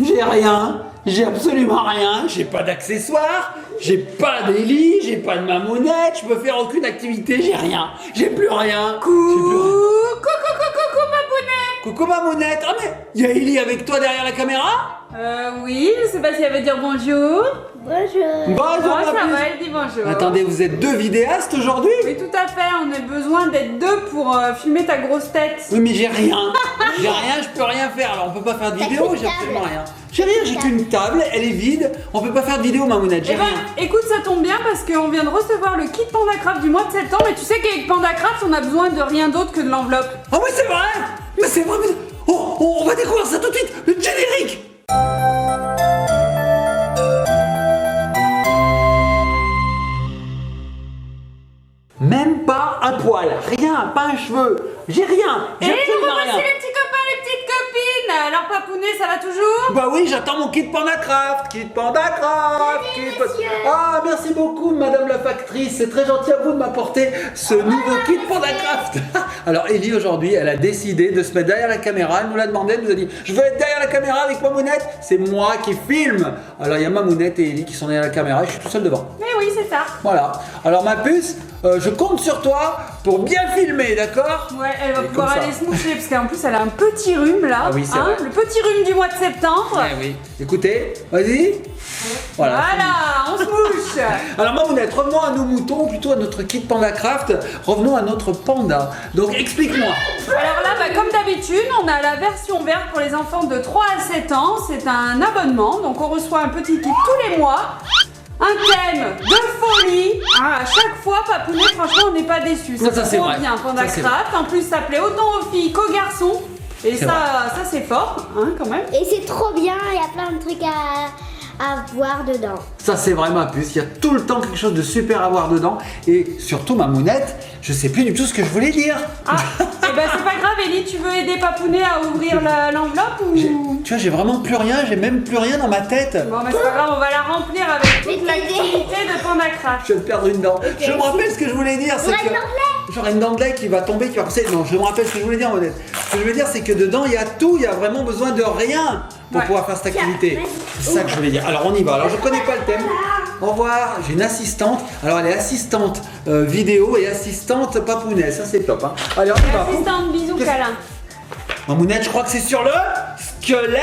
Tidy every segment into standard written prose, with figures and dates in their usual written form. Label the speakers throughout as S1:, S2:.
S1: J'ai rien. J'ai absolument rien. J'ai pas d'accessoires. J'ai pas d'Ellie. J'ai pas de mamounette. Je peux faire aucune activité. J'ai rien. J'ai plus rien.
S2: Coucou Papounette.
S1: Coucou mamounette. Ah mais il y a Ellie avec toi derrière la caméra?
S2: Oui, je sais pas si elle veut dire bonjour.
S3: Bonjour.
S1: Bonjour
S2: Oh, ça
S1: ma puce.
S2: va, elle dit bonjour.
S1: Attendez, vous êtes deux vidéastes aujourd'hui?
S2: Oui, tout à fait, on a besoin d'être deux pour filmer ta grosse tête.
S1: Oui mais j'ai rien. J'ai rien, je peux rien faire. Alors on peut pas faire de
S3: T'as
S1: vidéo,
S3: qu'une
S1: j'ai
S3: table.
S1: absolument rien. J'ai rien, j'ai qu'une table, elle est vide. On peut pas faire de vidéo mamounette, j'ai
S2: Eh ben,
S1: rien.
S2: écoute, ça tombe bien parce qu'on vient de recevoir le kit PandaCraft du mois de septembre et tu sais qu'avec PandaCraft, on a besoin de rien d'autre que de l'enveloppe.
S1: Ah oui c'est vrai. Mais c'est vrai. Mais... Oh, on va découvrir ça tout de suite. Le générique. Même pas un poil, rien, pas un cheveu, j'ai rien,
S2: Et
S1: j'ai
S2: nous
S1: absolument
S2: revoici
S1: rien.
S2: les petits copains, les petites copines. Alors Papounet, ça va toujours?
S1: Bah oui, j'attends mon kit PandaCraft, Ah, merci beaucoup madame la factrice, c'est très gentil à vous de m'apporter ce nouveau kit PandaCraft. Alors Ellie aujourd'hui, elle a décidé de se mettre derrière la caméra, elle nous l'a demandé, elle nous a dit je veux être derrière la caméra avec Mamounette, c'est moi qui filme. Alors il y a Mamounette et Ellie qui sont derrière la caméra et je suis tout seul devant.
S2: Mais oui, c'est ça.
S1: Voilà, alors ma puce, je compte sur toi pour bien filmer, d'accord?
S2: Ouais, elle va
S1: Et
S2: pouvoir
S1: comme ça.
S2: aller se moucher parce qu'en plus elle a un petit rhume là.
S1: Ah oui, c'est vrai.
S2: Le petit rhume du mois de septembre.
S1: Ouais, oui. Écoutez, vas-y. Voilà.
S2: Voilà, on se mouche.
S1: Alors Mamounette, revenons à nos moutons, ou plutôt à notre kit PandaCraft. Revenons à notre panda. Donc explique-moi.
S2: Alors là, bah, comme d'habitude, on a la version verte pour les enfants de 3 à 7 ans. C'est un abonnement, donc on reçoit un petit kit tous les mois. Un thème de folie. Ah, à chaque fois, Papounet, franchement, on n'est pas déçus.
S1: Ça, c'est
S2: trop
S1: vrai.
S2: bien,
S1: Ça, c'est
S2: PandaCraft. En plus, ça plaît autant aux filles qu'aux garçons. Et
S1: C'est
S2: ça c'est fort, hein, quand même.
S3: Et c'est trop bien, il y a plein de trucs à voir dedans.
S1: Ça c'est vrai ma puce, il y a tout le temps quelque chose de super à voir dedans. Et surtout Mamounette, je sais plus du tout ce que je voulais dire.
S2: Ah, et ben c'est pas grave, Ellie, tu veux aider Papounet à ouvrir l'enveloppe ou...
S1: Tu vois, j'ai vraiment plus rien, j'ai même plus rien dans ma tête.
S2: Bon, mais c'est pas grave, on va la remplir avec toute
S3: Mais
S2: l'activité de PandaCraft.
S1: Je vais te perdre une dent. Je me rappelle ce que je voulais dire, c'est
S3: J'aurais
S1: que...
S3: une dent de lait.
S1: J'aurais une dent de lait qui va tomber, qui va passer. Non, je me rappelle ce que je voulais dire, Mamounette. Ce que je veux dire, c'est que dedans, il y a tout, il y a vraiment besoin de rien pour
S2: Ouais.
S1: pouvoir faire cette activité.
S3: Tiens,
S1: C'est ça que je voulais dire. Alors on y va. Alors je connais pas le thème. Au revoir. J'ai une assistante. Alors elle est assistante vidéo et assistante papounet. Ça c'est top. Hein. Allez, on y va.
S2: Assistante, bisous,
S1: Qu'est-ce-
S2: câlin.
S1: Mamounette, je crois que c'est sur le squelette.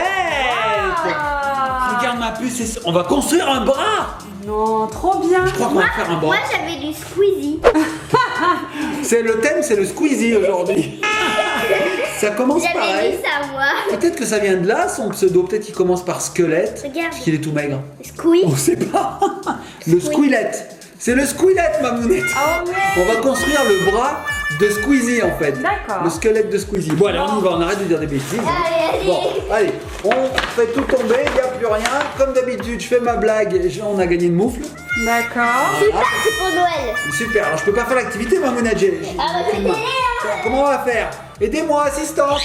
S2: Ah.
S1: Regarde ma puce, on va construire un bras.
S2: Non, trop bien.
S1: Je crois qu'on va faire un bras.
S3: Moi j'avais du Squeezie.
S1: C'est le thème, c'est le squeezie aujourd'hui. Ça commence
S3: J'avais
S1: pareil.
S3: dit ça moi.
S1: Peut-être que ça vient de là, son pseudo. Peut-être qu'il commence par squelette.
S3: Regarde.
S1: Parce qu'il est tout maigre.
S3: Squeeze.
S1: On sait pas. Le squelette. C'est le squelette, Mamounette.
S2: Ah ouais.
S1: On va construire le bras de Squeezie en fait.
S2: D'accord.
S1: Le squelette de Squeezie. Bon, allez, on y va, on arrête de dire des bêtises.
S3: Allez, allez.
S1: Bon, allez, on fait tout tomber, il n'y a plus rien. Comme d'habitude, je fais ma blague, on a gagné une moufle.
S2: D'accord.
S3: Super, c'est pour Noël.
S1: Super, alors je peux pas faire l'activité, Mamounette.
S3: Ah bah c'est télé, hein.
S1: Comment on va faire? Aidez-moi, assistante.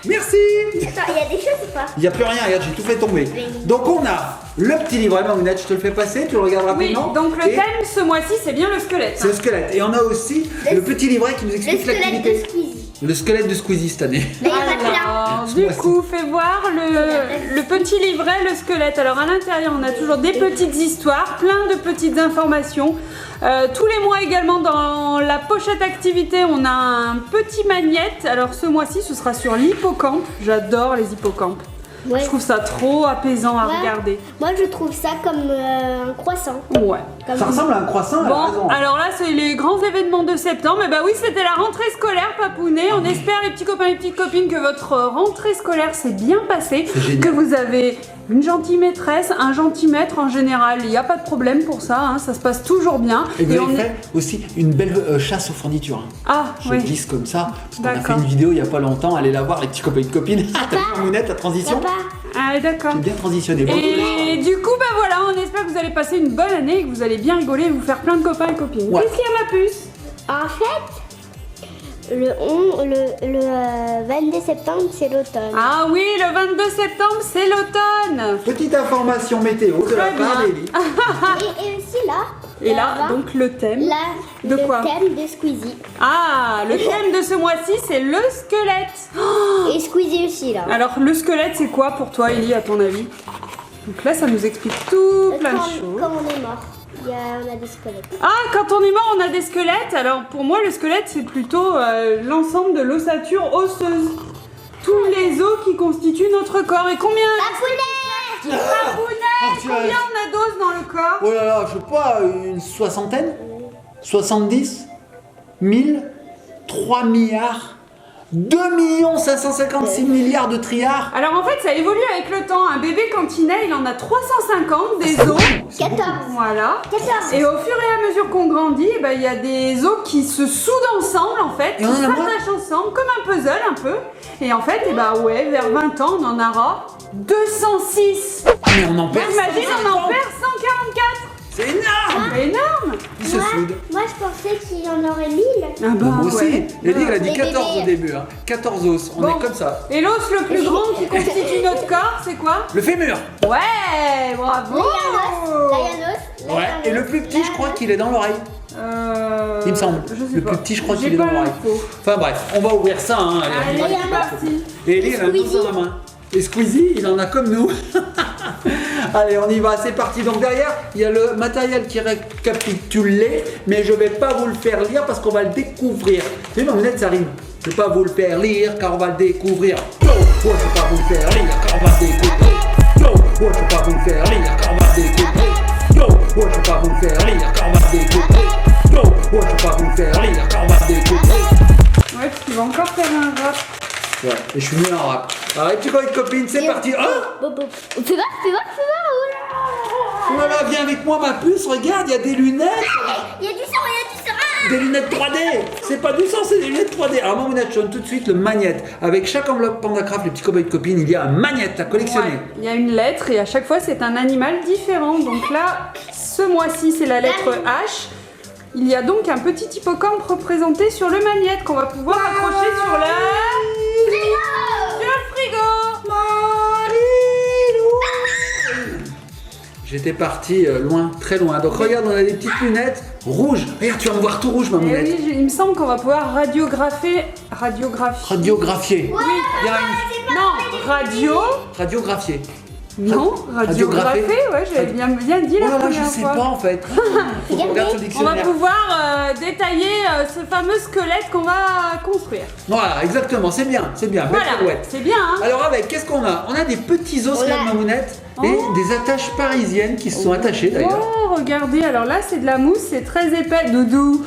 S1: Merci.
S3: Attends, il y a des choses ou pas?
S1: Il n'y a plus rien, regarde, j'ai tout fait tomber. Donc on a le petit livret, Mamounette, je te le fais passer, tu le regardes
S2: Oui,
S1: rapidement.
S2: donc le
S1: Et
S2: thème ce mois-ci, c'est bien le squelette.
S1: c'est le squelette. Et on a aussi le petit livret qui nous
S3: Le
S1: explique
S3: squelette de
S1: l'activité.
S3: Squeezie.
S1: Le squelette de Squeezie cette année.
S3: Mais il y en a plein.
S2: Alors,
S1: Ce
S2: du
S1: mois-ci.
S2: coup, fais voir le petit livret, le squelette. Alors, à l'intérieur, on a toujours des petites histoires, plein de petites informations. Tous les mois également, dans la pochette activité, on a un petit magnète. Alors, ce mois-ci, ce sera sur l'hippocampe. J'adore les hippocampes.
S3: Ouais.
S2: Je trouve ça trop apaisant à
S3: Ouais.
S2: regarder.
S3: Moi je trouve ça comme un croissant.
S2: Ouais.
S3: Comme
S1: Ça ressemble à un croissant, elle a raison.
S2: Bon, alors là, c'est les grands événements de septembre. Et bah oui, c'était la rentrée scolaire, Papounet. On espère, les petits copains et les petites copines, que votre rentrée scolaire s'est bien passée.
S1: C'est génial.
S2: Que vous avez une gentille maîtresse, un gentil maître en général. Il n'y a pas de problème pour ça, hein, ça se passe toujours bien.
S1: Et vous
S2: Et
S1: avez
S2: on est-
S1: fait aussi une belle chasse aux fournitures.
S2: Ah,
S1: Je
S2: oui.
S1: le dis comme ça, parce qu'on a fait
S2: D'accord.
S1: une vidéo il n'y a pas longtemps, allez la voir les petits copains et copines. Ah, t'as vu Mamounette, la transition?
S3: Papa,
S2: Ah, d'accord.
S1: J'ai bien transitionné. Bon.
S2: Et du coup, bah voilà, on espère que vous allez passer une bonne année et que vous allez bien rigoler et vous faire plein de copains et copines.
S1: Ouais.
S2: Qu'est-ce qu'il y a, ma puce?
S3: en fait, le 22 septembre c'est l'automne.
S2: Ah oui, le 22 septembre, c'est l'automne.
S1: Petite information météo de la
S2: Très
S1: part
S2: bien.
S1: d'Ellie.
S3: Et aussi là,
S2: Et là,
S3: Là-bas.
S2: donc le thème.
S3: Là,
S2: De
S3: le
S2: quoi
S3: thème de Squeezie.
S2: Ah, le thème de ce mois-ci, c'est le squelette. Oh,
S3: Et Squeezie aussi, là.
S2: alors, le squelette, c'est quoi pour toi, Ellie, à ton avis? Donc là, ça nous explique tout plein de choses.
S3: Quand on est mort, on a des squelettes.
S2: Ah, quand on est mort, on a des squelettes. Alors, pour moi, le squelette, c'est plutôt l'ensemble de l'ossature osseuse. Tous les os qui constituent notre corps. Et combien...
S3: Papounette!
S2: Papounette, combien on a d'os dans le corps?
S1: Oh là là, je sais pas, une soixantaine 70 1000 3 milliards 2 556 milliards de triards.
S2: Alors, en fait, ça évolue avec le temps. Un bébé, quand il naît, il en a 350 des os.
S3: 14.
S2: Voilà.
S3: 14.
S2: Et au fur et à mesure qu'on grandit, eh ben, il y a des os qui se soudent ensemble, en fait,
S1: Et
S2: qui
S1: on en a moins.
S2: s'attachent ensemble, comme un puzzle, un peu. Et en fait, eh ben, ouais, vers 20 ans, on en aura 206.
S1: Mais on en perd
S2: Imagine, on en
S1: 150.
S2: perd 144.
S1: C'est énorme.
S2: C'est énorme.
S1: Ils se soudent.
S3: Moi, je pensais qu'il y en aurait 1000.
S2: Ah bah,
S1: Moi aussi.
S2: ouais.
S1: Ellie, elle a dit
S3: Les
S1: 14 au
S3: bébés.
S1: début. Hein. 14 os. On
S2: Bon.
S1: est comme ça.
S2: Et l'os le plus grand qui constitue notre corps, c'est quoi?
S1: Le fémur.
S2: Ouais, bravo.
S3: Là, il y a un os.
S1: Ouais. Et le plus petit, je crois qu'il est dans l'oreille. Il me semble.
S2: Je sais
S1: Le
S2: pas.
S1: plus petit, je crois
S2: J'ai
S1: qu'il est dans
S2: pas
S1: l'oreille.
S2: l'info.
S1: Enfin bref, on va ouvrir ça. Hein. Allez, on y va.
S2: Allez, c'est parti.
S1: Et Ellie, elle a un os dans la main. Et Squeezie, il en a comme nous. Allez, on y va, c'est parti. Donc derrière, il y a le matériel qui est récapitulé, mais je vais pas vous le faire lire parce qu'on va le découvrir. C'est ma lunette, ça rime. Je vais pas vous le faire lire car on va le découvrir. Yo, je vais pas vous le faire lire car on va le découvrir. Yo, je vais pas vous le faire lire car on va le découvrir. Yo, je vais pas vous le faire lire car on va le découvrir. Yo, je vais pas vous le faire lire car on va le découvrir.
S2: Ouais, parce qu'il va encore faire un rap.
S1: Ouais, et je suis nul en rap. Alors, les petits copains et copines, c'est parti. Oh!
S3: Fais voir, fais voir, fais voir.
S1: Oh là là, viens avec moi ma puce, regarde, il y a des lunettes.
S3: Il y a du sang, il y a du sang.
S1: Des lunettes 3D. C'est pas du sang, c'est des lunettes 3D. Alors moi, je donne tout de suite le magnète. Avec chaque enveloppe PandaCraft, les petits copains et copines, il y a un magnète à collectionner.
S2: Ouais, il y a une lettre et à chaque fois c'est un animal différent. Donc là, ce mois-ci c'est la lettre H. Il y a donc un petit hippocampe représenté sur le magnète qu'on va pouvoir accrocher sur le frigo.
S1: J'étais parti loin, très loin. Donc regarde, on a des petites lunettes rouges. Regarde, tu vas me voir tout rouge, ma
S2: Et
S1: mounette.
S2: oui, il me semble qu'on va pouvoir radiographier.
S1: Radiographier. Il y a une
S2: Non,
S1: radiographier.
S2: Non, radiographer, ouais, j'avais bien dit la
S1: Oh là là,
S2: première
S1: je sais
S2: fois.
S1: pas en fait. Faut qu'on regarde sur le
S2: On va
S1: dictionnaire.
S2: pouvoir détailler ce fameux squelette qu'on va construire.
S1: Voilà, exactement, c'est bien, belle
S2: Voilà,
S1: pirouette.
S2: c'est bien, hein.
S1: Alors avec, qu'est-ce qu'on a? On a des petits os, regarde ma mounette, et des attaches parisiennes qui se sont attachées d'ailleurs.
S2: Oh, regardez, alors là c'est de la mousse, c'est très épais, doudou.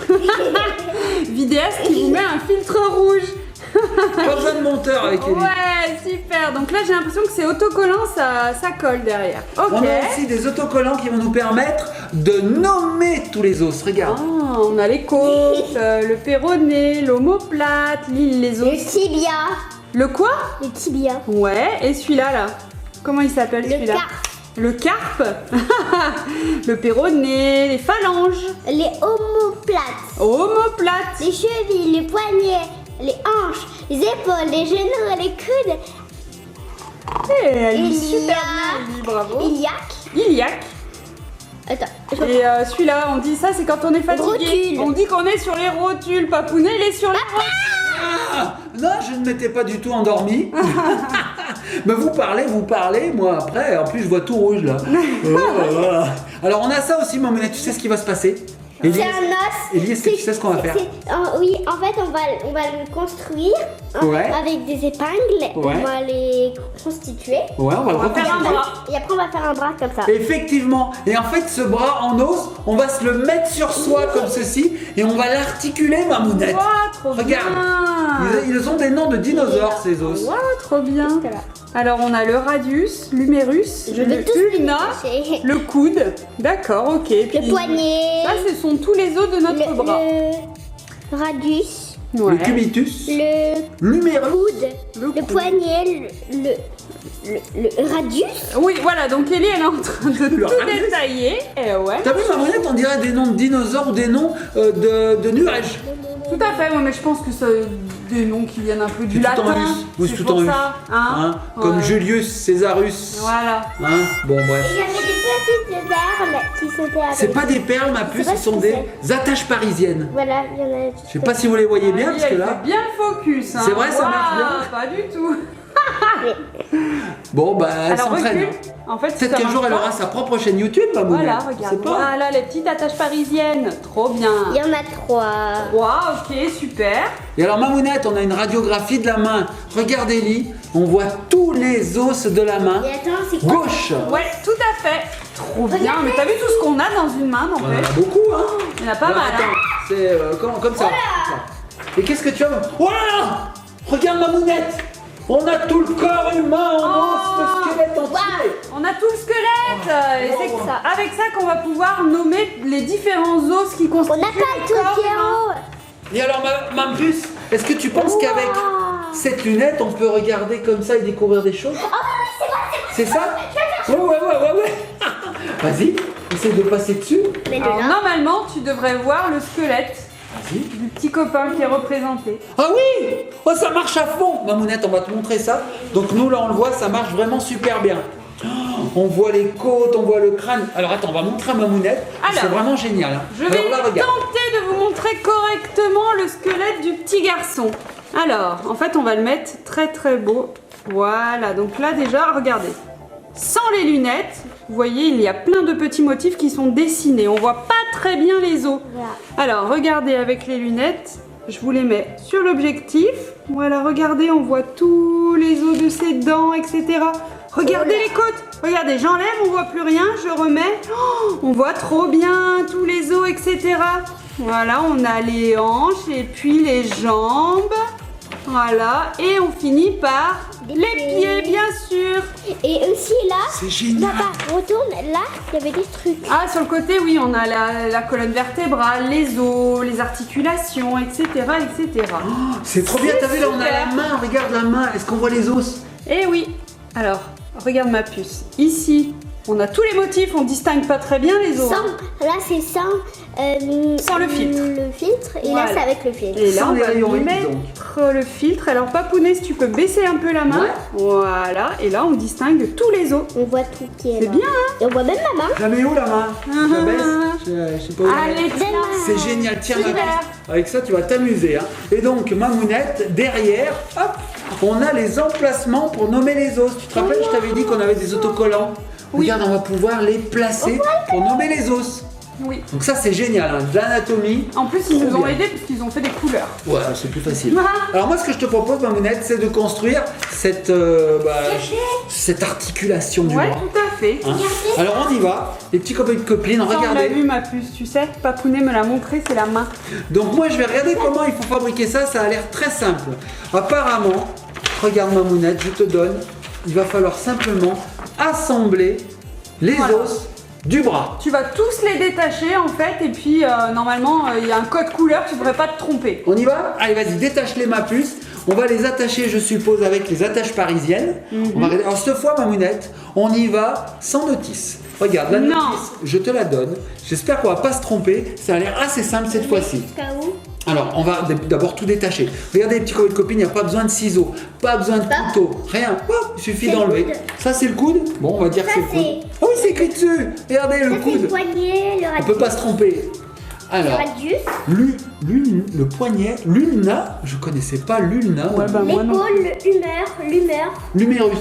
S2: Vidéaste qui vous met un filtre rouge.
S1: Pas besoin de monteur avec Ellie.
S2: Ouais, super. Donc là j'ai l'impression que c'est autocollant, ça colle derrière. Ok.
S1: On a aussi des autocollants qui vont nous permettre de nommer tous les os. Regarde.
S2: Ah, on a les côtes, le péroné, l'omoplate, les os.
S3: Le tibia.
S2: Le quoi?
S3: Le tibia.
S2: Ouais, et celui-là là. Comment il s'appelle
S3: Le
S2: celui-là?
S3: carpe.
S2: Le carpe. Le péroné, les phalanges.
S3: Les omoplates.
S2: Omoplate.
S3: Les chevilles, les poignets, les hanches, les épaules, les genoux, les coudes.
S2: Elle
S3: Il
S2: est
S3: y
S2: super
S3: a-
S2: bien, Ellie, bravo.
S3: Iliaque.
S2: Iliaque.
S3: Attends,
S2: Et celui-là, on dit ça, c'est quand on est fatigué.
S3: Rotules.
S2: On dit qu'on est sur les rotules. Papounet, il est sur les rotules.
S1: Ah, non, je ne m'étais pas du tout endormi. Mais vous parlez, moi après, en plus je vois tout rouge là. Oh. Alors on a ça aussi, ma mounette, tu sais ce qui va se passer? Ellie,
S3: c'est un os.
S1: Ellie, est-ce que tu sais ce qu'on va faire?
S3: Oui, en fait, on va le construire hein,
S1: Ouais.
S3: avec des épingles.
S1: Ouais.
S3: On va les constituer.
S1: Ouais, on va le
S2: On va faire un
S1: reconstituer.
S2: bras.
S3: Et après, on va faire un bras comme ça.
S1: Effectivement. Et en fait, ce bras en os, on va se le mettre sur soi comme ceci et on va l'articuler, ma mounette.
S2: Ouah, trop
S1: Regarde.
S2: bien.
S1: Ils ont des noms de dinosaures, ces os.
S2: Ouah, trop bien.
S3: Voilà.
S2: Alors, on a le radius, l'humérus,
S3: Je vais
S2: le
S3: tous les
S2: ulna,
S3: cacher.
S2: le coude. D'accord, ok. Puis,
S3: Le poignet.
S2: ça, ce sont tous les os de notre bras.
S3: Le radius.
S2: Ouais.
S1: Le cubitus,
S3: Le
S1: l'humérus.
S3: coude.
S2: Le
S3: Le
S2: coude.
S3: poignet. Le radius.
S2: Oui, voilà, donc Ellie, elle est en train de
S1: Le
S2: tout
S1: radius.
S2: détailler. Et ouais.
S1: T'as vu, ma mounette, on dirait des noms de dinosaures ou des noms de nuages.
S2: Tout à fait, ouais, mais je pense que c'est des noms qui viennent un peu du
S1: C'est tout en
S2: latin.
S1: russe. Oui, c'est tout
S2: pour
S1: en russe.
S2: ça, hein.
S1: Hein, comme
S2: Ouais.
S1: Julius Césarus.
S2: Voilà.
S1: Hein, bon, bref.
S3: Il y avait des petites perles qui s'étaient avec.
S1: C'est pas des perles, ma puce,
S3: sais pas
S1: ce sont
S3: ce que
S1: des attaches parisiennes.
S3: Voilà, il y en a.
S1: Je sais pas si vous les voyez bien,
S2: Oui,
S1: parce que
S2: elle
S1: là...
S2: fait bien le focus. Hein.
S1: C'est vrai, ça marche bien.
S2: Waouh, pas du tout.
S1: Bon, bah, elle
S2: Alors
S1: s'entraîne.
S2: recule. En fait,
S1: Peut-être
S2: ça
S1: qu'un
S2: marche
S1: jour, elle
S2: pas.
S1: aura sa propre chaîne YouTube, ma mounette.
S2: Voilà,
S1: On sait
S2: regarde.
S1: pas.
S2: Voilà, les petites attaches parisiennes. Trop bien.
S3: Il y en a 3.
S2: Waouh, ok, super.
S1: Et alors, ma mounette, on a une radiographie de la main. Regardez-y, on voit tous les os de la main
S3: Et attends, c'est quoi?
S1: gauche.
S2: Ouais, tout à fait. Trop bien.
S3: Regardez.
S2: Mais t'as vu tout ce qu'on a dans une main,
S1: On en a
S2: n'empêche.
S1: beaucoup, hein.
S2: Il y en a pas
S1: Alors,
S2: mal.
S1: attends,
S2: Hein.
S1: c'est comme ça. Et qu'est-ce que tu as? Voilà. Regarde ma mounette. On a tout le corps humain en os, le squelette entier.
S2: On a tout le squelette. Et c'est
S3: ça.
S2: avec ça qu'on va pouvoir nommer les différents os qui
S3: On
S2: constituent
S3: n'a pas
S2: le
S3: tout
S2: corps
S3: qui est
S2: humain.
S3: en haut.
S1: Et alors, ma puce, est-ce que tu penses qu'avec cette lunette, on peut regarder comme ça et découvrir des choses? C'est ça? Ouais. Vas-y, essaye de passer dessus.
S3: Mais
S2: Alors,
S3: là,
S2: normalement, tu devrais voir le squelette
S1: Vas-y.
S2: du petit copain qui est représenté.
S1: Ah oui! Oh, ça marche à fond! Mamounette, on va te montrer ça. Donc nous, là, on le voit, ça marche vraiment super bien. Oh, on voit les côtes, on voit le crâne. Alors attends, on va montrer à Mamounette.
S2: Alors,
S1: C'est vraiment génial. Hein.
S2: Je vais
S1: Alors là, regarde.
S2: tenter de vous montrer correctement le squelette du petit garçon. Alors, en fait, on va le mettre très très beau. Voilà, donc là déjà, regardez. Sans les lunettes, vous voyez, il y a plein de petits motifs qui sont dessinés. On voit pas très bien les os.
S3: Voilà.
S2: Alors, regardez avec les lunettes. Je vous les mets sur l'objectif. Voilà, regardez, on voit tous les os de ses dents, etc. Regardez les côtes. Regardez, j'enlève, on voit plus rien. Je remets. Oh, on voit trop bien tous les os, etc. Voilà, on a les hanches et puis les jambes. Voilà, et on finit par
S3: Des
S2: les
S3: pieds.
S2: pieds, bien sûr.
S3: et aussi là,
S1: C'est génial.
S3: là-bas, retourne, là, il y avait des trucs.
S2: Ah, sur le côté, oui, on a la colonne vertébrale, les os, les articulations, etc., etc.
S1: C'est trop bien, t'as vu là, on a
S2: super.
S1: la main, regarde la main. Est-ce qu'on voit les os?
S2: Eh oui. Alors, regarde ma puce. Ici, on a tous les motifs, on distingue pas très bien les os. hein.
S3: Là, c'est sans,
S2: Sans le filtre.
S3: Le filtre, et
S2: Voilà.
S3: là, c'est avec le filtre.
S2: Et là,
S1: Sans
S2: on
S1: les
S2: va
S1: rayons
S2: lui
S1: X,
S2: mettre
S1: donc.
S2: le filtre. Alors, Papounet, si tu peux baisser un peu la main.
S1: Ouais.
S2: Voilà. Et là, on distingue tous les os.
S3: On voit tout qui est
S2: C'est
S3: là.
S2: bien, hein.
S3: Et on voit même ma main.
S1: Je la mets où la main? Je la baisse? Je sais pas où. la mettre.
S2: Allez, tiens.
S1: C'est génial, tiens ma
S2: Super.
S1: puce. Avec ça, tu vas t'amuser. Hein. Et donc, Mamounette, derrière, hop, on a les emplacements pour nommer les os. Tu te rappelles, je t'avais dit qu'on avait des autocollants.
S2: Oui.
S1: Regarde, on va pouvoir les placer pour nommer les os.
S2: Oui.
S1: Donc ça, c'est génial, hein. De l'anatomie.
S2: En plus, ils
S1: Trop
S2: nous ont
S1: bien.
S2: aidés parce qu'ils ont fait des couleurs.
S1: Ouais, c'est plus facile.
S2: Ah.
S1: Alors moi, ce que je te propose, Mamounette, c'est de construire cette, cette articulation du
S2: Ouais,
S1: bras.
S2: tout à fait.
S1: Hein. Alors on y va, les petits copains et copines,
S2: Ça, on l'a
S1: regardez.
S2: vu, ma puce, tu sais. Papounet me l'a montré, c'est la main.
S1: Donc moi je vais regarder comment il faut fabriquer ça, ça a l'air très simple. Apparemment, regarde Mamounette, je te donne, il va falloir simplement assembler les
S2: Voilà.
S1: os du bras.
S2: Tu vas tous les détacher en fait, et puis normalement il y a un code couleur, tu devrais pas te tromper.
S1: On y va? Allez vas-y, détache-les ma puce. On va les attacher, je suppose, avec les attaches parisiennes. On va regarder. Alors cette fois, Mamounette, on y va sans notice. Regarde, la
S2: Non.
S1: notice, je te la donne. J'espère qu'on va pas se tromper. Ça a l'air assez simple cette fois-ci.
S3: Jusqu'à où?
S1: Alors, on va d'abord tout détacher. Regardez les petits copains et copines, il n'y a pas besoin de ciseaux, pas besoin de couteau, rien. Hop, il suffit
S3: C'est le
S1: d'enlever.
S3: coude.
S1: Ça, c'est le coude? Bon, on va dire que
S3: Ça,
S1: c'est le coude.
S3: c'est-
S1: Ah oui, c'est écrit dessus. Regardez le
S3: Ça, c'est le
S1: coude.
S3: poignet, le
S1: On
S3: radius.
S1: peut pas se tromper.
S3: Le
S1: Alors,
S3: radius,
S1: le poignet, l'ulna, je connaissais pas l'ulna.
S2: Ouais, bah moi non.
S3: l'épaule, l'humeur.
S1: L'humérus.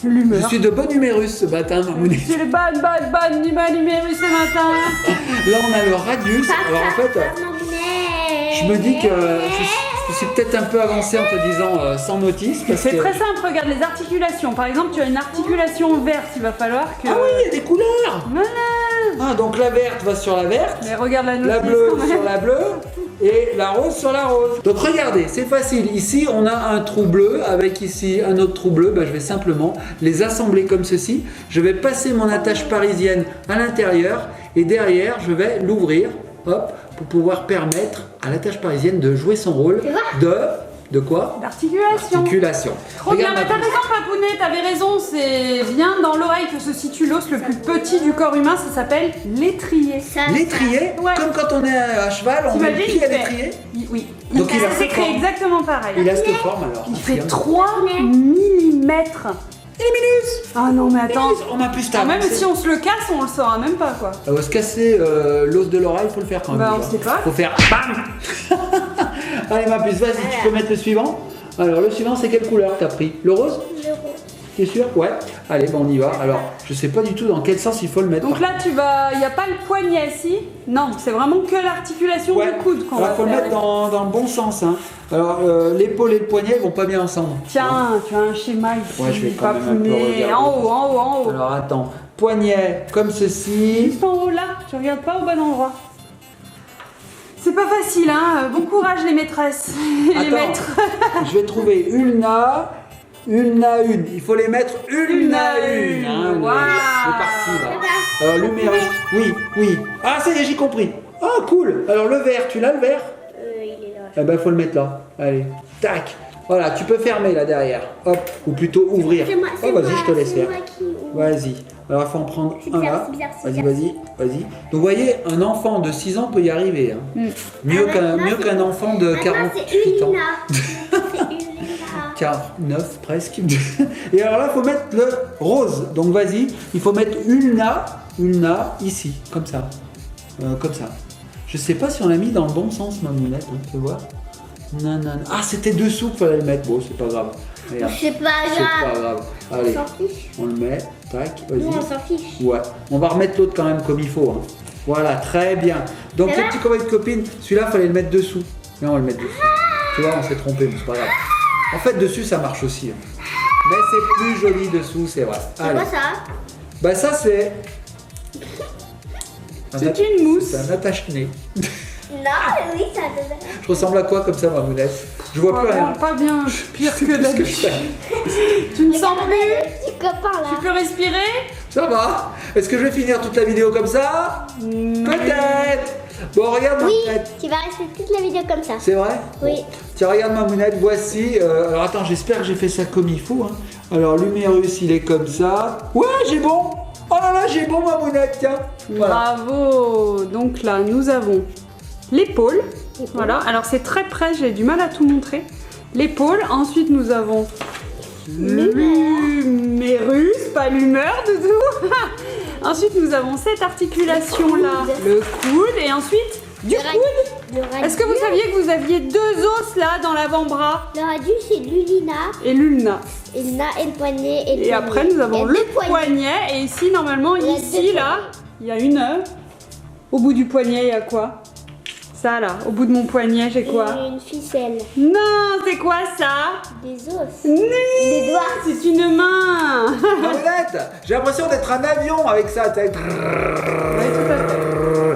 S1: Je
S2: L'humeur.
S1: suis de bonne humérus ce matin, Mamounette.
S2: C'est le bonne numérus ce matin.
S1: Là, on a le radius. Alors, en fait, je me dis que je suis peut-être un peu avancé en te disant sans notice. Parce
S2: C'est
S1: que...
S2: très simple, regarde les articulations. Par exemple, tu as une articulation verte, il va falloir que...
S1: Ah oui, il y a des couleurs.
S2: Voilà.
S1: Ah, donc la verte va sur la verte,
S2: Mais regarde la notice
S1: la bleue
S2: quand même.
S1: sur la bleue et la rose sur la rose. Donc regardez, c'est facile. Ici, on a un trou bleu avec ici un autre trou bleu. Ben, je vais simplement les assembler comme ceci. Je vais passer mon attache parisienne à l'intérieur et derrière, je vais l'ouvrir, hop, pour pouvoir permettre à l'attache parisienne de jouer son rôle de quoi?
S2: L'articulation.
S1: Articulation.
S2: Trop bien,
S1: Regarde
S2: mais
S1: ma
S2: t'as
S1: puce.
S2: raison Papounet, t'avais raison, c'est bien dans l'oreille que se situe l'os le plus petit du corps humain, ça s'appelle l'étrier.
S1: L'étrier,
S2: Ouais.
S1: comme quand on est à cheval, on met le
S2: T'imagines,
S1: pied à
S2: il fait-
S1: l'étrier.
S2: Oui,
S1: Donc il a
S2: ça
S1: cette
S2: s'écrit
S1: forme.
S2: exactement pareil.
S1: Il a cette forme alors.
S2: Il fait 3 mm.
S1: Il est minus.
S2: Ah non, mais attends.
S1: On m'a plus
S2: Ah,
S1: tard.
S2: même si on se le casse, on le saura même pas quoi.
S1: Se casser l'os de l'oreille, faut le faire quand même.
S2: Bah, on
S1: déjà.
S2: sait pas.
S1: Faut faire BAM. Allez, ma puce, vas-y, tu peux mettre le suivant. Alors, le suivant, c'est quelle couleur t'as pris? Le rose?
S3: Le rose.
S1: T'es sûr? Ouais. Allez, on y va. Alors, je sais pas du tout dans quel sens il faut le mettre.
S2: Donc là, il n'y a pas le poignet, si? Non, c'est vraiment que l'articulation
S1: Ouais.
S2: du coude qu'on
S1: Alors,
S2: va
S1: faut le
S2: faire.
S1: mettre dans le bon sens. Hein. Alors, l'épaule et le poignet vont pas bien ensemble.
S2: Tiens, tu as un schéma ici,
S1: Ouais, je vais quand même un peu
S2: papounet.
S1: regarder.
S2: En haut, en haut, en haut.
S1: Alors, attends. Poignet comme ceci.
S2: Juste en haut là, tu regardes pas au bon endroit. C'est pas facile, hein. Bon courage les maîtresses et les
S1: Attends.
S2: maîtres.
S1: Je vais trouver ulna, ulna, une. Il faut les mettre une à une. Hein,
S2: Waouh.
S1: C'est parti là. Alors l'humérus, oui, oui. Ah ça y est, j'ai compris. Ah cool. Alors le vert, tu l'as le vert?
S3: Il est là.
S1: Eh ben faut le mettre là. Allez, tac. Voilà, tu peux fermer là derrière. Hop, ou plutôt ouvrir.
S3: C'est moi,
S1: Oh
S3: c'est
S1: vas-y,
S3: moi,
S1: je te laisse
S3: c'est
S1: faire.
S3: moi qui ouvre.
S1: Vas-y. Alors il faut en prendre
S3: C'est
S1: un
S3: bizarre,
S1: là.
S3: c'est bizarre, c'est
S1: Vas-y,
S3: bizarre.
S1: vas-y, vas-y. Donc vous voyez, un enfant de 6 ans peut y arriver. Hein. Mieux
S3: Ah,
S1: qu'un
S3: maintenant,
S1: mieux
S3: c'est-
S1: qu'un enfant de
S3: Maintenant,
S1: 48 ans.
S3: c'est Ulina.
S1: 49 presque. Et alors là, il faut mettre le rose. Donc vas-y, il faut mettre ulna ici, comme ça. Comme ça. Je sais pas si on l'a mis dans le bon sens, ma mounette, hein, tu vois. Non, non, non. Ah, c'était dessous qu'il fallait le mettre. Bon, c'est pas grave. Regarde.
S3: C'est pas
S1: C'est
S3: grave.
S1: pas grave.
S3: On
S1: Allez,
S3: s'en fiche.
S1: on le met. Tac,
S3: Nous, on
S1: vas-y.
S3: s'en fiche.
S1: Ouais. On va remettre l'autre quand même comme il faut. Hein. Voilà, très bien. Donc,
S3: Ça
S1: les
S3: va
S1: petits copains de copines, celui-là, il fallait le mettre dessous. Mais on va le mettre dessous. Tu vois, on s'est trompé, mais c'est pas grave. En fait, dessus, ça marche aussi. Hein. Mais c'est plus joli dessous, c'est vrai.
S3: C'est
S1: Allez.
S3: quoi ça?
S1: Bah, ça, c'est.
S2: C'est une mousse.
S1: C'est un attache-nez.
S3: Non, oui, ça te
S1: Je ressemble à quoi comme ça, ma mounette? Je vois plus rien.
S2: Vraiment pas bien, pire que
S1: Qu'est-ce que je
S2: d'habitude.
S1: fais?
S2: Tu ne sens plus?
S3: Le petit copain
S2: Tu
S3: là.
S2: peux respirer?
S1: Ça va? Est-ce que je vais finir toute la vidéo comme ça? Peut-être. Bon, regarde ma
S3: Oui,
S1: mounette.
S3: tu vas rester toute la vidéo comme ça.
S1: C'est vrai?
S3: Oui.
S1: Bon. Tiens, regarde ma mounette, voici. Alors attends, j'espère que j'ai fait ça comme il faut. Hein. Alors l'humérus, il est comme ça. Ouais, j'ai bon. Oh là là, j'ai bon ma mounette, tiens. Voilà.
S2: Bravo. Donc là, nous avons l'épaule. Voilà. Alors c'est très près, j'ai du mal à tout montrer. L'épaule. Ensuite, nous avons l'humérus, pas l'humeur, doudou. Ensuite, nous avons cette articulation-là, le coude. Et ensuite, du coude. Est-ce que vous saviez que vous aviez deux os là dans l'avant-bras?
S3: Le radius, c'est l'ulina,
S2: Et l'ulna.
S3: et le poignet et le
S2: Et après, nous avons
S3: Il y a
S2: le
S3: deux poignets.
S2: poignet. Et ici, normalement,
S3: Il y a
S2: ici,
S3: deux
S2: là, il y a une œuf. Au bout du poignet, il y a quoi? Ça, là. Au bout de mon poignet, j'ai quoi?
S3: Une ficelle,
S2: Non, c'est quoi ça?
S3: des os,
S2: Oui,
S3: des doigts.
S2: c'est une main.
S1: Ma mounette, j'ai l'impression d'être un avion avec ça.
S2: Oui, tout à fait.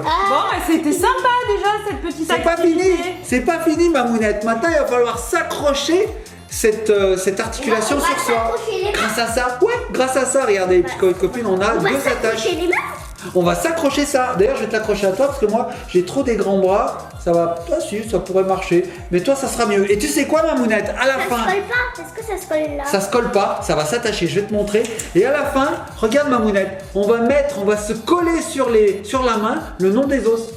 S2: Bon, bah, c'était sympa déjà cette petite
S1: C'est pas
S2: activité.
S1: fini. C'est pas fini, ma mounette. Maintenant, il va falloir s'accrocher cette articulation
S3: On va
S1: sur soi.
S3: s'accrocher les mains.
S1: Grâce à ça, ouais, grâce à ça, regardez, petits copines, on a
S3: On va
S1: deux attaches.
S3: s'accrocher les mains.
S1: On va s'accrocher ça. D'ailleurs, je vais t'accrocher à toi parce que moi, j'ai trop des grands bras. Ça va. Ah si, ça pourrait marcher. Mais toi, ça sera mieux. Et tu sais quoi, ma mounette? À la
S3: Ça se
S1: fin,
S3: colle pas. Est-ce que ça se colle là?
S1: ça se colle pas. Ça va s'attacher. Je vais te montrer. Et à la fin, regarde ma mounette. On va se coller sur la main le nom des os.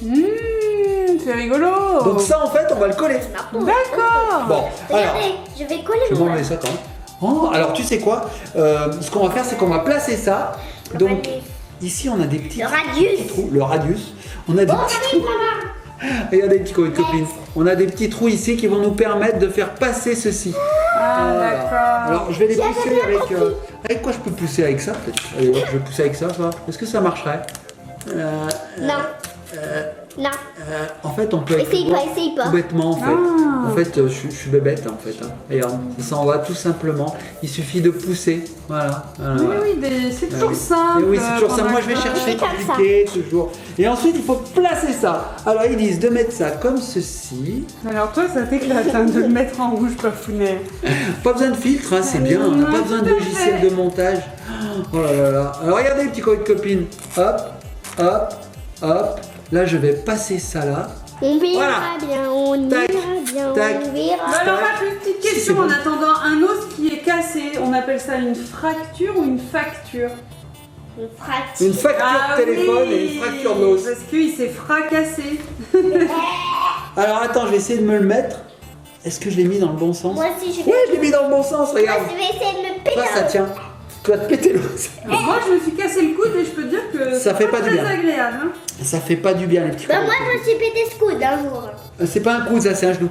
S2: C'est rigolo.
S1: Donc ça, en fait, on va le coller.
S2: D'accord.
S1: Bon, alors.
S3: Regardez, je vais coller
S1: Je vais
S3: mon
S1: m'enlever ça quand même. Oh, alors tu sais quoi? Ce qu'on va faire, c'est qu'on va placer ça. Donc
S3: radius.
S1: ici, on a des petits
S3: Le radius.
S1: trous. Le radius. On a des
S3: Oh,
S1: petits
S3: oui,
S1: trous.
S3: maman.
S1: Regardez, petits copines. On a des petits trous ici qui vont nous permettre de faire passer ceci.
S2: Ah,
S1: Voilà.
S2: d'accord.
S1: Alors je vais les
S3: J'avais
S1: pousser
S3: bien
S1: avec.
S3: compris.
S1: Avec quoi je peux pousser avec ça peut-être? Allez, ouais, je vais pousser avec ça. Ça. Est-ce que ça marcherait?
S3: Non. Non.
S1: En fait, on peut. avec
S3: Essaye
S1: le doigt,
S3: pas, essaye pas.
S1: tout bêtement, en fait.
S2: Ah.
S1: En fait, je suis bébête, en fait. Hein. Regarde, ça s'en va tout simplement. Il suffit de pousser. Voilà. Voilà,
S2: Oui,
S1: voilà.
S2: oui, c'est
S1: Ah
S2: toujours
S1: oui.
S2: simple.
S1: Et oui, c'est toujours ça.
S2: pendant
S1: Moi, je vais
S2: que-
S1: chercher
S3: C'est comme ça.
S1: compliqué toujours. Et ensuite, il faut placer ça. Alors, ils disent de mettre ça comme ceci.
S2: Alors toi, ça t'éclate hein, de le mettre en rouge, Pafounet.
S1: Pas besoin de filtre, hein, c'est bien. On n'a pas besoin de logiciel de montage. Oh là là là. Alors, regardez, les petits copines. Hop, hop, hop. Là, je vais passer ça là.
S3: On verra
S1: Voilà.
S3: bien, on
S1: Tac,
S3: ira bien,
S1: tac.
S3: on verra.
S2: Bah alors là, une petite
S1: Si,
S2: question
S1: c'est bon.
S2: en attendant. Un os qui est cassé, on appelle ça une fracture ou une facture?
S3: Une fracture.
S1: Une facture de téléphone
S2: oui,
S1: et une fracture d'os.
S2: Parce qu'il s'est fracassé.
S1: Alors, attends, je vais essayer de me le mettre. Est-ce que je l'ai mis dans le bon sens?
S3: Moi aussi, je
S1: Ouais,
S3: vais.
S1: je l'ai mis dans le bon sens,
S3: Moi,
S1: regarde.
S3: je vais essayer de me péter.
S1: Ça tient. Tu vas te péter l'os.
S2: Moi, je me suis cassé le coude et je peux te dire que
S1: Ça fait
S2: c'est
S1: pas du
S2: très
S1: bien.
S2: agréable. Hein.
S1: Ça fait pas du bien les petits
S3: Bah,
S1: copains.
S3: moi, je me suis pété ce coude un jour.
S1: C'est pas un coude, ça c'est un genou.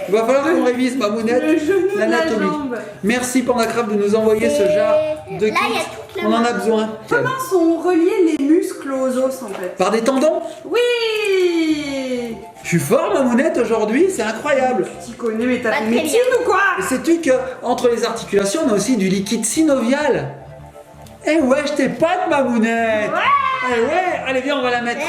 S1: Il va falloir qu'on révise ma
S2: Le genou de la
S1: l'anatomie.
S2: jambe.
S1: Merci Pandacraft de nous envoyer ce
S3: Et
S1: genre de
S3: là, il y a
S1: kit.
S3: toute la
S1: On en a
S3: main.
S1: besoin.
S2: Comment sont reliés les muscles aux os en fait?
S1: Par des tendons.
S2: Oui.
S1: Je suis fort Mamounette aujourd'hui, c'est incroyable.
S2: Tu connais, mais t'as
S3: Pas
S2: fait
S3: très
S2: médecine ou quoi?
S1: Et sais-tu qu'entre les articulations, on a aussi du liquide synovial. Eh ouais, je t'ai pas de Mamounette. Eh ouais, allez viens, on va la mettre.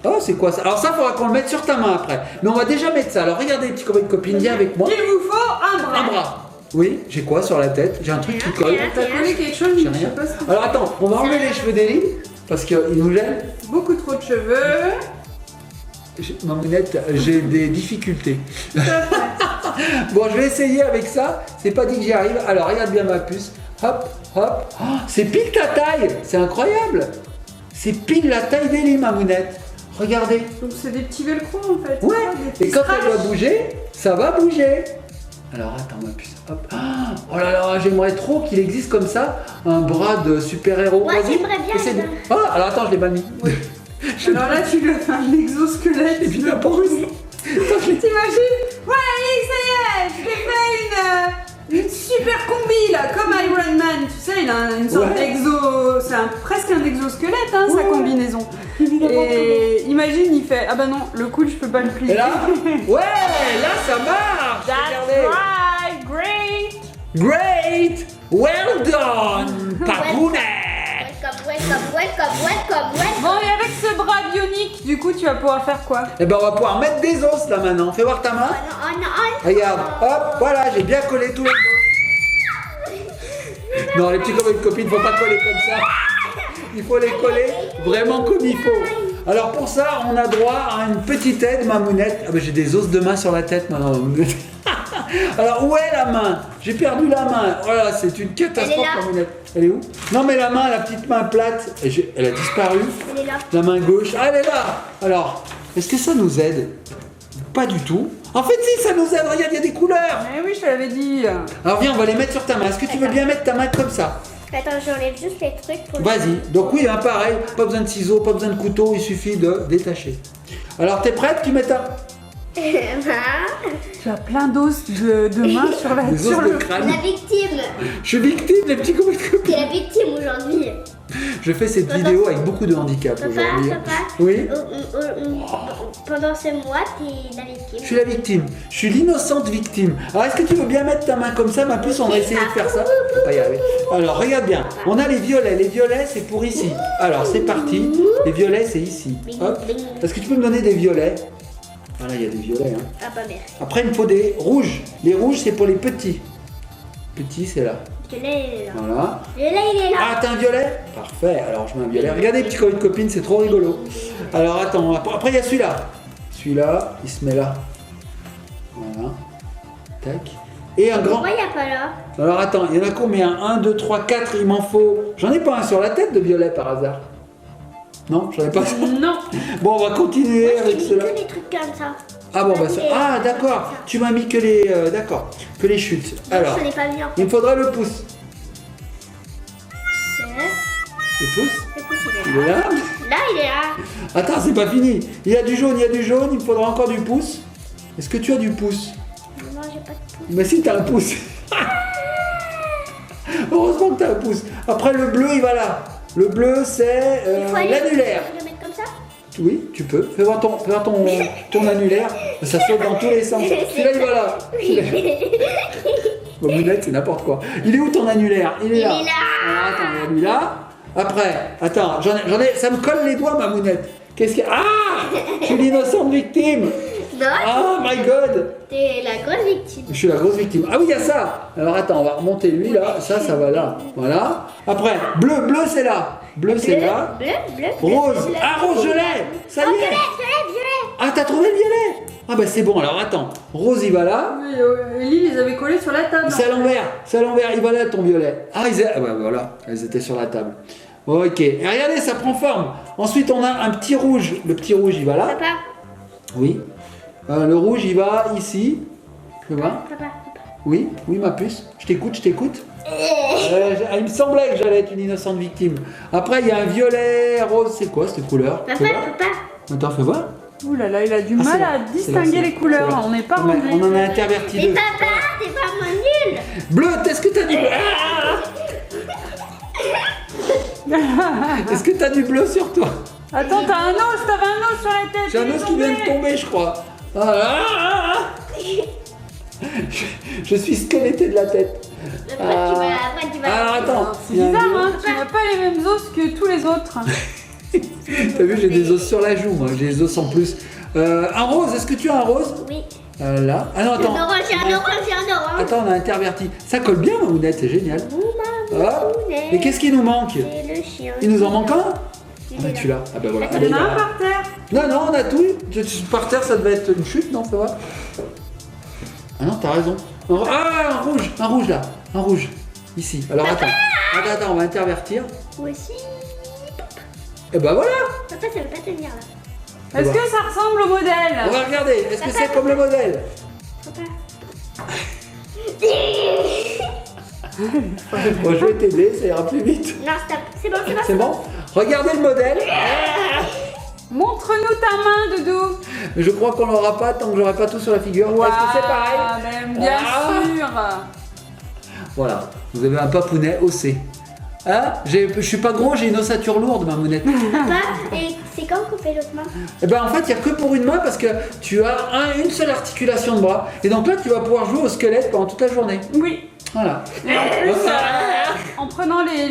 S1: Oh, c'est quoi ça? Alors ça, faudra qu'on le mette sur ta main après. Mais on va déjà mettre ça. Alors regardez, petits copains et copines, viens avec moi.
S2: Il vous faut un bras.
S1: Un bras. Oui, j'ai quoi sur la tête? J'ai un truc qui colle.
S2: T'as collé quelque chose,
S1: J'ai
S2: mais je sais
S1: rien.
S2: pas ce que
S1: Alors attends, on va enlever les cheveux d'Elie parce qu'ils nous gênent.
S2: c'est. Beaucoup trop de cheveux.
S1: Mamounette, j'ai des difficultés.
S2: Tout à fait.
S1: Bon, je vais essayer avec ça. C'est pas dit que j'y arrive. Alors regarde bien ma puce. Hop, hop. Oh, c'est pile ta taille. C'est incroyable. C'est pile la taille d'Elie, Mamounette. Regardez.
S2: Donc c'est des petits velcro en fait.
S1: Ouais.
S2: Des petits
S1: Et quand elle
S2: strass.
S1: va bouger, ça va bouger. Alors attends ma puce. Hop. Oh là là, j'aimerais trop qu'il existe comme ça un bras de super-héros.
S3: Ouais,
S1: Vas-y,
S3: j'aimerais bien,
S1: essaie de-
S3: ça.
S1: Ah, alors attends, je l'ai mal mis.
S2: Alors là, tu le fais un exosquelette.
S1: Et puis n'importe où. Attends, je l'ai-
S2: T'imagines? Ouais, Alice, ça y est, je t'ai fait une super combi là, comme Iron Man. Tu sais, il a une sorte
S1: Ouais.
S2: d'exo. C'est presque un exosquelette, hein, sa
S1: Ouais.
S2: combinaison. Et imagine, il fait ah bah non, le coude, je peux pas le plier.
S1: Et là, ouais, là ça marche.
S2: That's
S1: Regardez.
S2: right, great.
S1: Great, well done, Papounette.
S3: Welcome.
S2: Bon, et avec ce bras bionique, du coup, tu vas pouvoir faire quoi?
S1: Et ben on va pouvoir mettre des os là maintenant. Fais voir ta main. Regarde, hop, voilà, j'ai bien collé tous les os. Non, les petits copains et copines, faut pas coller comme ça. Il faut les coller vraiment comme il faut. Alors pour ça, on a droit à une petite aide, Mamounette. Ah ben j'ai des os de main sur la tête maintenant, Mamounette. Alors où est la main? J'ai perdu la main. Oh là, c'est une catastrophe,
S3: Elle est là.
S1: Mamounette. Elle est où? Non mais la main, la petite main plate, elle a disparu.
S3: Elle est là.
S1: La main gauche, ah, elle est là. Alors, est-ce que ça nous aide? Pas du tout. En fait, si, ça nous aide. Regarde, il y a des couleurs.
S2: Eh oui, je te l'avais dit.
S1: Alors viens, on va les mettre sur ta main. Est-ce que tu veux bien mettre ta main comme ça?
S3: Attends, j'enlève juste les trucs pour
S1: Vas-y. Donc oui, hein, pareil, pas besoin de ciseaux, pas besoin de couteau, il suffit de détacher. Alors, t'es prête? Tu mets ta...
S2: Tu as plein d'os de main sur la
S1: Des os
S2: sur
S1: de
S2: le
S1: crâne.
S3: La victime.
S1: Je suis victime, les petits copains.
S3: T'es la victime aujourd'hui.
S1: Je fais cette vidéo avec beaucoup de handicap aujourd'hui.
S3: Papa.
S1: Oui,
S3: Pendant ce mois, t'es la victime.
S1: je suis la victime. Je suis l'innocente victime. Alors, est-ce que tu veux bien mettre ta main comme ça? Ma puce, on va essayer de faire ça. Faut pas y arriver. Alors, regarde bien. On a les violets. Les violets, c'est pour ici. Alors, c'est parti. Les violets, c'est ici. Hop. Est-ce que tu peux me donner des violets? Voilà, il y a des violets. Hein.
S3: Ah bah merci.
S1: Après, il me faut des rouges. Les rouges, c'est pour les petits. Petits, c'est là.
S3: Parce que là, il est là.
S1: Voilà.
S3: Et là, il est là.
S1: Ah, t'as un violet? Parfait, alors je mets un violet. Regardez, petits copains de copines, c'est trop rigolo. Alors attends, après il y a celui-là. Celui-là, il se met là. Voilà. Tac. Et un grand.
S3: Pourquoi il n'y a pas là?
S1: Alors attends, il y en a combien? 1, 2, 3, 4, il m'en faut. J'en ai pas un sur la tête de violet par hasard. Non, j'en ai pas.
S2: Non.
S1: Bon, on va continuer
S3: Moi, je
S1: avec
S3: t'ai mis
S1: cela.
S3: que des trucs comme ça.
S1: Ah bon, bah ça. Ah d'accord, tu m'as mis que les. D'accord, que les chutes. Alors,
S3: Je n'ai pas mis en fait.
S1: il me faudra le pouce. Le pouce,
S3: Le pouce,
S1: il est là.
S3: Là, il est là.
S1: Attends, c'est pas fini. Il y a du jaune, il me faudra encore du pouce. Est-ce que tu as du pouce?
S3: Non, j'ai pas de pouce.
S1: Mais si, t'as un pouce. Heureusement que t'as un pouce. Après, le bleu, il va là. Le bleu, c'est
S3: Il faut aller-
S1: l'annulaire.
S3: Il faut le mettre comme ça.
S1: Oui, tu peux. Fais voir ton annulaire. Ça saute dans tous les sens. Celui-là, il va là. Bon, Mounette, c'est n'importe quoi. Il est où ton annulaire? Il est là.
S3: Il est là.
S1: Alors, attends, il y a lui là. Après, attends, j'en ai, ça me colle les doigts, ma Mounette. Qu'est-ce qu'il y a? Ah! Je suis l'innocente victime.
S3: Non,
S1: Oh my god!
S3: t'es la grosse victime.
S1: Je suis la grosse victime. Ah oui, il y a ça. Alors attends, on va remonter lui là. Ça va là. Voilà. Après, bleu, c'est là. Bleu, c'est là.
S3: Bleu.
S1: Rose. Ah, rose, je l'ai. Ça y est.
S3: Violet.
S1: Ah, t'as trouvé le violet? Ah bah c'est bon. Alors attends. Rose, il va là.
S2: Oui, Ellie les avait collés sur la table.
S1: C'est à l'envers. Il va là ton violet. Ah, bah, voilà. Elles étaient sur la table. Ok. Et regardez, ça prend forme. Ensuite, on a un petit rouge. Le petit rouge, il va là.
S3: Papa.
S1: Oui. Le rouge, il va ici. Tu vois?
S3: Papa.
S1: Oui, ma puce. Je t'écoute. Il me semblait que j'allais être une innocente victime. Après, il y a un violet, rose, c'est quoi cette couleur?
S3: Papa,
S1: Fais voir.
S3: papa.
S1: Attends, fais voir.
S2: Ouh là là, il a du
S1: Ah,
S2: mal
S1: c'est là.
S2: à
S1: C'est là,
S2: distinguer
S1: c'est là.
S2: les couleurs.
S1: C'est là.
S2: On n'est pas
S1: On a-
S2: rangé.
S1: On en a interverti
S3: Mais
S1: deux.
S3: papa, t'es vraiment nul.
S1: Bleu, est-ce que t'as du bleu? Est-ce que t'as du bleu sur toi?
S2: Attends, t'as un os, t'avais un os sur la tête.
S1: J'ai un
S2: il est
S1: os qui vient de
S2: tombé.
S1: tomber, je crois. Je suis squeletté de la tête.
S3: Après, tu vas.
S1: Alors attends.
S2: C'est
S1: il y a un
S2: bizarre,
S1: bleu.
S2: hein. Tu n'as pas les mêmes os que tous les autres.
S1: T'as vu, j'ai des os sur la joue, moi. J'ai des os en plus. Un rose, est-ce que tu as un rose?
S3: Oui.
S1: Là. Ah non, attends.
S3: Un orange, j'ai un orange, j'ai un orange.
S1: Attends, on a interverti. Ça colle bien, ma mounette, c'est génial. Hop.
S3: Mounette.
S1: Et qu'est-ce qui nous manque?
S3: C'est le chien.
S1: Il nous en manque un? Ah bah
S3: est
S1: tu l'as. Ah bah voilà.
S2: Il
S1: Allez,
S2: y en a un
S1: là.
S2: par terre.
S1: Non, non, on a tout. Par terre, ça devait être une chute, non, ça va? Ah non, t'as raison. Ah, un rouge là. Un rouge. Ici. Alors attends. Attends, on va intervertir.
S3: Moi aussi.
S1: Et bah voilà.
S3: Papa, ça veut pas tenir là.
S2: Est-ce
S1: voir.
S2: que ça ressemble au
S1: On
S2: modèle?
S1: va regarder. Est-ce que c'est comme le modèle?
S3: Papa.
S1: Bon, je vais t'aider, ça ira plus vite.
S3: Non, stop. C'est bon, c'est bon.
S1: C'est bon? Regardez le modèle.
S2: Montre-nous ta main, Doudou.
S1: Mais je crois qu'on l'aura pas tant que j'aurai pas tout sur la figure. Est-ce que c'est pareil?
S2: Ben, bien
S1: Ah.
S2: sûr.
S1: Voilà. Vous avez un papounet OC. Hein? Je suis pas gros, j'ai une ossature lourde, ma mounette.
S3: Papa, et c'est quand qu'on fait l'autre main?
S1: Eh ben en fait, il n'y a que pour une main parce que tu as une seule articulation de bras. Et donc là, tu vas pouvoir jouer au squelette pendant toute la journée.
S2: Oui.
S1: Voilà.
S2: Et en plus, en prenant les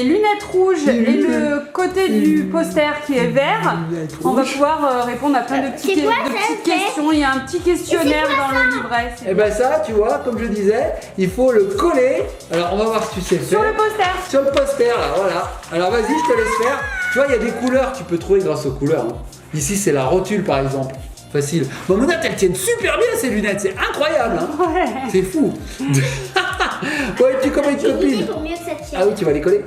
S2: lunettes rouges et le côté du poster qui est vert, on va pouvoir répondre à plein de petites,
S3: C'est quoi,
S2: de
S3: ça,
S2: petites
S3: fait
S2: questions. Il y a un petit questionnaire dans le livret. c'est
S1: Et ben ça, tu vois, comme je disais, il faut le coller. Alors on va voir si tu sais faire.
S2: Sur le poster.
S1: Sur le poster, là, voilà. Alors vas-y, je te laisse faire. Tu vois, il y a des couleurs, tu peux trouver grâce aux couleurs. hein. Ici, c'est la rotule, par exemple. Facile. Mon monette, elles tiennent super bien ces lunettes, c'est incroyable. Hein.
S2: Ouais.
S1: C'est fou. Ouais, tu comme une
S3: J'ai
S1: copine.
S3: l'idée pour mieux que ça tienne.
S1: Ah oui, tu vas les coller.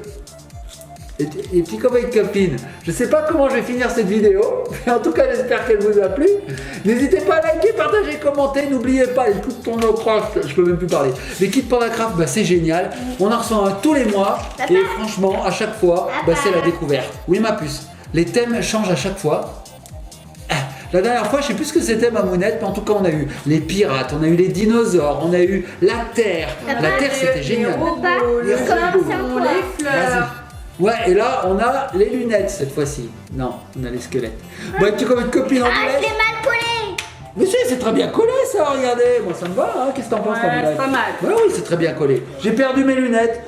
S1: Et petits copains et copines, je sais pas comment je vais finir cette vidéo, mais en tout cas j'espère qu'elle vous a plu. N'hésitez pas à liker, partager, commenter, n'oubliez pas les kits Pandacraft, je peux même plus parler. Les kits Pandacraft, bah, c'est génial, on en reçoit un tous les mois,
S3: Papa.
S1: et franchement à chaque fois, bah, c'est la découverte. Oui ma puce, les thèmes changent à chaque fois. La dernière fois, je sais plus ce que c'était ma mounette, mais en tout cas on a eu les pirates, on a eu les dinosaures, on a eu la Terre. La Terre c'était génial.
S2: Les robots,
S1: Les
S2: le
S1: robots.
S2: savon, les
S1: Vas-y.
S2: fleurs.
S1: Ouais, et là, on a les lunettes cette fois-ci. Non, on a les squelettes. Bon, tu comme une copine en
S3: Ah, je
S1: lunette.
S3: l'ai mal collé.
S1: Mais si, c'est très bien collé ça, regardez. Moi, ça me va, hein. Qu'est-ce que t'en penses,
S2: Ouais,
S1: ta mounette?
S2: c'est pas mal.
S1: Ouais, oui, c'est très bien collé. J'ai perdu mes lunettes.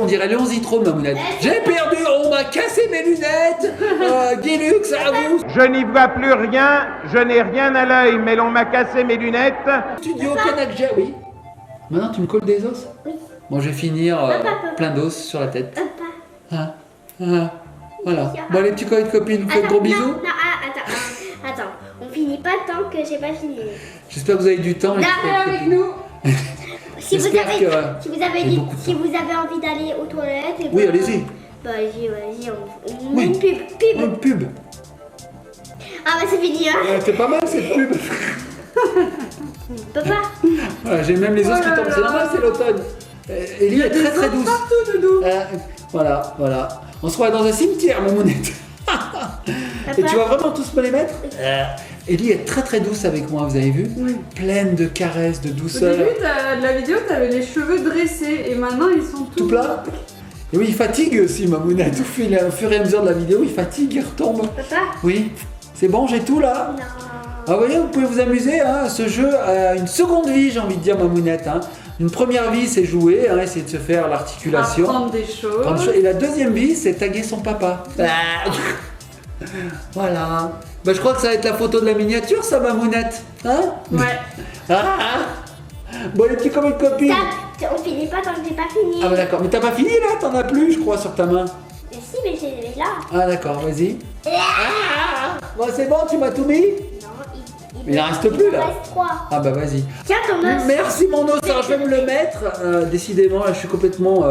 S1: On dirait Léon Zitron, ma mounette. J'ai perdu, on m'a cassé mes lunettes. Guilux, à vous.
S4: Je n'y vois plus rien, je n'ai rien à l'œil, mais l'on m'a cassé mes lunettes.
S1: Studio Canagja, oui. Maintenant, tu me colles des os?
S3: Oui.
S1: Bon, je vais finir
S3: Papa.
S1: plein d'os sur la tête.
S3: Papa.
S1: Voilà. Bon, les petits copains et copines, vous faites gros bisous.
S3: Non, attends. On finit pas tant que j'ai pas fini.
S1: J'espère que vous avez du temps. les
S3: Non,
S1: petits copains et
S2: Avec nous.
S3: Si vous,
S1: J'espère
S3: avez,
S1: que-
S3: si, vous avez
S1: il y a
S3: dit-
S1: beaucoup de
S3: si vous avez envie d'aller aux toilettes, et
S1: Oui,
S3: ben,
S1: allez-y.
S3: Bah, vas-y, on
S1: Oui.
S3: met une pub.
S1: Oh, une pub.
S3: Ah, bah, c'est fini, hein.
S1: C'est pas mal cette pub.
S3: Papa.
S1: Voilà, j'ai même les os
S2: Oh
S1: qui
S2: là
S1: tombent. C'est
S2: là.
S1: normal, c'est l'automne. Ellie est très très douce.
S2: Partout, Doudou.
S1: Voilà, voilà. On se croit dans un cimetière, ma mounette. Et tu vas vraiment tous me les mettre? Ellie est très très douce avec moi, vous avez vu?
S2: Oui.
S1: Pleine de caresses, de
S2: Au
S1: douceur.
S2: début de la vidéo, t'avais les cheveux dressés et maintenant ils sont
S1: Tout plat. Et oui, il fatigue aussi, ma mounette. Au fur et à mesure de la vidéo, il fatigue, il retombe.
S3: Papa.
S1: Oui. C'est bon, j'ai tout là?
S3: Non.
S1: Ah, vous voyez, vous pouvez vous amuser, hein, ce jeu a une seconde vie, j'ai envie de dire, ma mounette. Hein. Une première vie, c'est jouer, hein, essayer de se faire l'articulation.
S2: Apprendre des choses.
S1: Et la deuxième vie, c'est taguer son papa. Voilà. Bah, je crois que ça va être la photo de la miniature, ça, ma mounette. Hein?
S2: Ouais.
S1: Bon, les petits comme une copine.
S3: On finit pas tant que j'ai pas fini.
S1: Ah, bah, d'accord. Mais t'as pas fini là? T'en as plus, je crois, sur ta main.
S3: Mais si, mais j'ai là.
S1: Ah, d'accord, vas-y. Bon, c'est bon, tu m'as tout mis?
S3: Non,
S1: Mais il en reste plus,
S3: Il
S1: là.
S3: en reste 3.
S1: Ah, bah, vas-y.
S3: Tiens ton os.
S1: Merci mon os, alors je vais me le mettre. Décidément, là, je suis complètement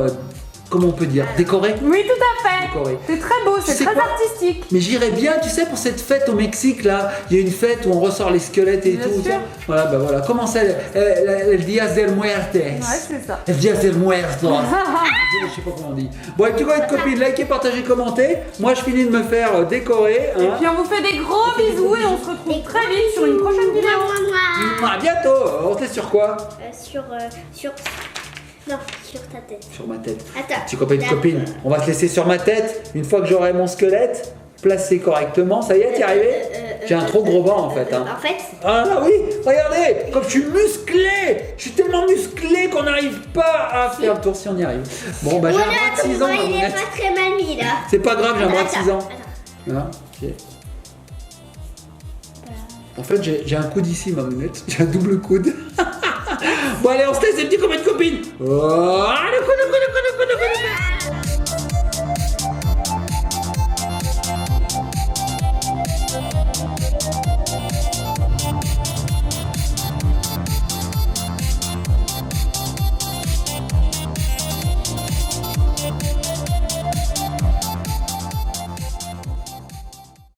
S1: comment on peut dire, décoré.
S2: Oui, tout à fait.
S1: Décoré.
S2: C'est très beau, c'est
S1: sais
S2: très
S1: quoi
S2: artistique.
S1: Mais j'irais bien, tu sais, pour cette fête au Mexique, là, il y a une fête où on ressort les squelettes et
S2: Bien
S1: tout.
S2: sûr.
S1: Ça. Voilà, bah voilà. Comment c'est el Dia del Muertes.
S2: Ouais, c'est ça.
S1: El Dia del Muertos. Je sais pas comment on dit. Bon, et tu vois, copines, likez, partagez, commentez. Moi, je finis de me faire décorer.
S2: Et
S1: Hein.
S2: puis on vous fait des gros bisous et on se retrouve très vite sur une prochaine vidéo.
S1: À bientôt. On t'est sur quoi?
S3: Non, sur ta tête.
S1: Sur ma tête.
S3: Attends.
S1: Tu copains, copine, on va te laisser sur ma tête. Une fois que j'aurai mon squelette placé correctement, ça y est, t'y es arrivé? J'ai un trop gros banc en fait. Hein.
S3: En fait,
S1: Ah là oui, regardez, comme je suis musclé, je suis tellement musclé qu'on n'arrive pas à faire le tour si on y arrive. Bon bah j'ai un bras de 6 ans.
S3: il est
S1: Mamounette.
S3: pas très mal mis là.
S1: C'est pas grave, j'ai un bras de 6 ans.
S3: Attends.
S1: Voilà, ok. En fait j'ai un coude ici, Mamounette, j'ai un double coude. Bon allez, on se laisse les petits copains de copines. Oh, le coude.